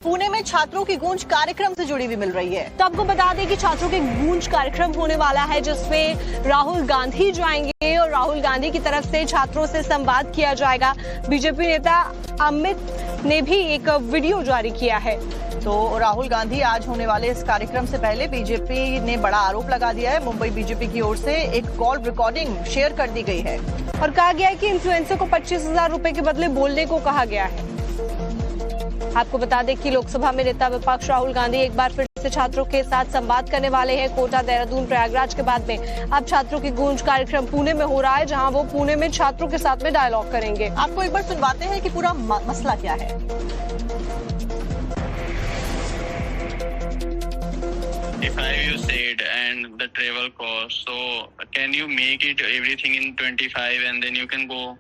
पुणे में छात्रों की गूंज कार्यक्रम से जुड़ी हुई मिल रही है। तो आपको बता दें कि छात्रों के गूंज कार्यक्रम होने वाला है, जिसमें राहुल गांधी जाएंगे और राहुल गांधी की तरफ से छात्रों से संवाद किया जाएगा। बीजेपी नेता अमित ने भी एक वीडियो जारी किया है। तो राहुल गांधी आज होने वाले इस कार्यक्रम से पहले बीजेपी ने बड़ा आरोप लगा दिया है। मुंबई बीजेपी की ओर से एक कॉल रिकॉर्डिंग शेयर कर दी गई है और कहा गया है कि इन्फ्लुएंसर को 25,000 रुपए के बदले बोलने को कहा गया है। आपको बता दें कि लोकसभा में नेता विपक्ष राहुल गांधी एक बार फिर से छात्रों के साथ संवाद करने वाले हैं। कोटा, देहरादून, प्रयागराज के बाद में अब छात्रों की गूंज कार्यक्रम पुणे में हो रहा है, जहां वो पुणे में छात्रों के साथ में डायलॉग करेंगे। आपको एक बार सुनवाते हैं कि पूरा मसला क्या है। If you said and the travel cost, so can you make it everything in 25 and then you can go?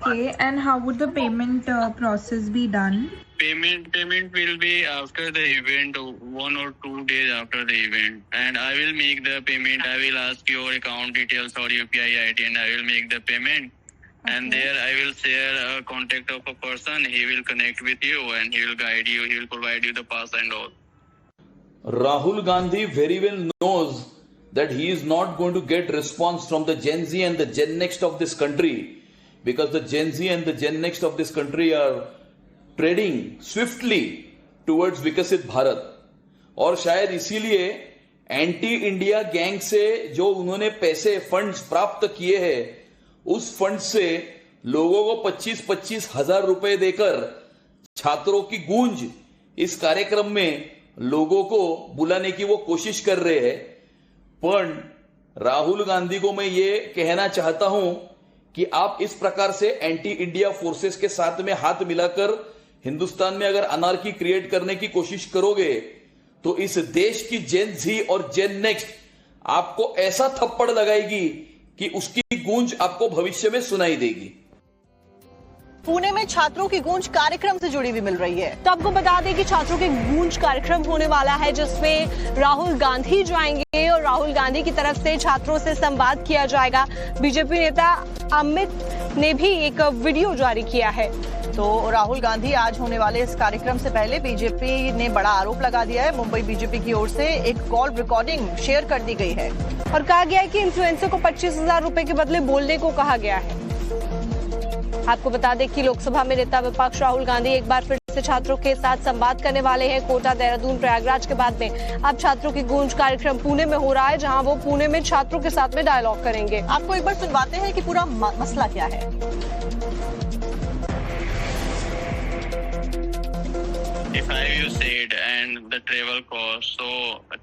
Okay, and how would the payment process be done? Payment will be after the event, 1 or 2 days after the event, and I will make the payment. I will ask your account details or UPI ID, and I will make the payment. Okay. And there I will share a contact of a person. He will connect with you and he will guide you. He will provide you the pass and all. Rahul Gandhi very well knows that he is not going to get response from the Gen Z and the Gen Next of this country, because the Gen Z and the Gen Next of this country are trading swiftly towards विकसित भारत। और शायद इसीलिए anti India gang से जो उन्होंने पैसे funds प्राप्त किए हैं, उस फंड से लोगों को 25-25 हजार रुपए देकर छात्रों की गूंज इस कार्यक्रम में लोगों को बुलाने की वो कोशिश कर रहे हैं। पर राहुल गांधी को मैं ये कहना चाहता हूं कि आप इस प्रकार से एंटी इंडिया फोर्सेस के साथ में हाथ मिलाकर हिंदुस्तान में अगर अनार्की क्रिएट करने की कोशिश करोगे तो इस देश की जेन जी और जेन नेक्स्ट आपको ऐसा थप्पड़ लगाएगी कि उसकी गूंज आपको भविष्य में सुनाई देगी। पुणे में छात्रों की गूंज कार्यक्रम से जुड़ी हुई मिल रही है। तो आपको बता दें कि छात्रों के गूंज कार्यक्रम होने वाला है, जिसमें राहुल गांधी जाएंगे और राहुल गांधी की तरफ से छात्रों से संवाद किया जाएगा। बीजेपी नेता अमित ने भी एक वीडियो जारी किया है। तो राहुल गांधी आज होने वाले इस कार्यक्रम से पहले बीजेपी ने बड़ा आरोप लगा दिया है। मुंबई बीजेपी की ओर से एक कॉल रिकॉर्डिंग शेयर कर दी गई है और कहा गया है कि इन्फ्लुएंसर को 25,000 रुपए के बदले बोलने को कहा गया है। आपको बता दें कि लोकसभा में नेता विपक्ष राहुल गांधी एक बार फिर से छात्रों के साथ संवाद करने वाले हैं। कोटा, देहरादून, प्रयागराज के बाद में अब छात्रों की गूंज कार्यक्रम पुणे में हो रहा है, जहां वो पुणे में छात्रों के साथ में डायलॉग करेंगे। आपको एक बार सुनवाते हैं कि पूरा मसला क्या है। If you said and the travel cost, so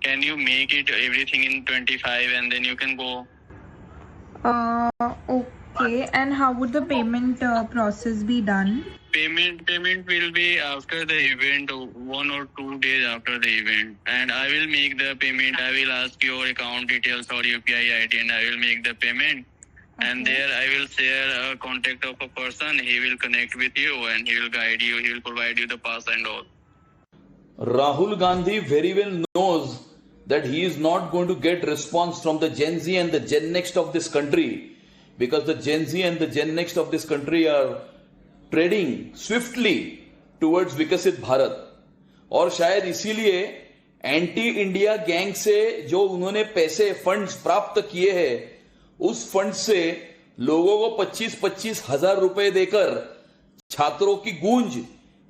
can you make it everything in 25 and then you can go? Okay, and how would the payment process be done? Payment will be after the event, 1 or 2 days after the event, and I will make the payment. I will ask your account details or UPI ID, and I will make the payment. Okay. And there I will share a contact of a person. He will connect with you and he will guide you. He will provide you the pass and all. Rahul Gandhi very well knows that he is not going to get response from the Gen Z and the Gen Next of this country, because the Gen Z and the Gen Next of this country are trading swiftly towards विकसित भारत। और शायद इसीलिए anti India gang से जो उन्होंने पैसे funds प्राप्त किए हैं, उस फंड से लोगों को 25-25 हजार रुपए देकर छात्रों की गूंज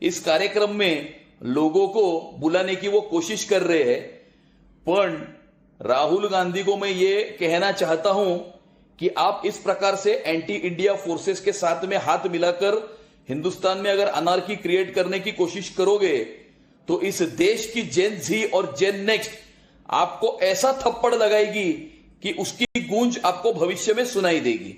इस कार्यक्रम में लोगों को बुलाने की वो कोशिश कर रहे हैं। पर राहुल गांधी को मैं ये कहना चाहता हूं कि आप इस प्रकार से एंटी इंडिया फोर्सेस के साथ में हाथ मिलाकर हिंदुस्तान में अगर अनार्की क्रिएट करने की कोशिश करोगे तो इस देश की जेन जी और जेन नेक्स्ट आपको ऐसा थप्पड़ लगाएगी कि उसकी गूंज आपको भविष्य में सुनाई देगी।